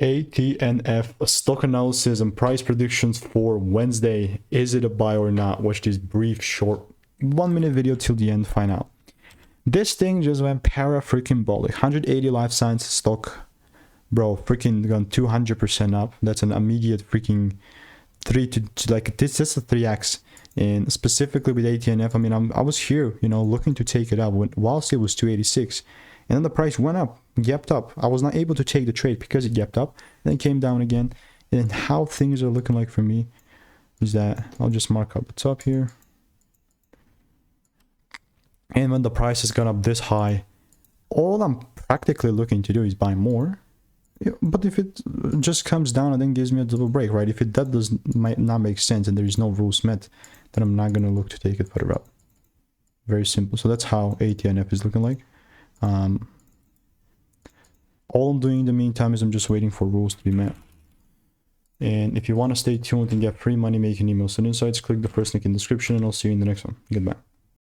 ATNF stock analysis and price predictions for Wednesday. Is it a buy or not? Watch this brief, short 1-minute video till the end, find out. This thing just went freaking bullish. 180 life science stock, bro, freaking gone 200% up. That's an immediate freaking this is a 3x. And specifically with ATNF, I mean, I was here, you know, looking to take it up whilst it was 286. And then the price went up, gapped up. I was not able to take the trade because it gapped up, then came down again. And how things are looking like for me is that I'll just mark up the top here. And when the price has gone up this high, all I'm practically looking to do is buy more. But if it just comes down and then gives me a double break, right? If that might not make sense and there is no rules met, then I'm not going to look to take it further up. Very simple. So that's how ATNF is looking like. All I'm doing in the meantime is I'm just waiting for rules to be met. And if you want to stay tuned and get free money making emails and insights, click the first link in the description, and I'll see you in the next one. Goodbye.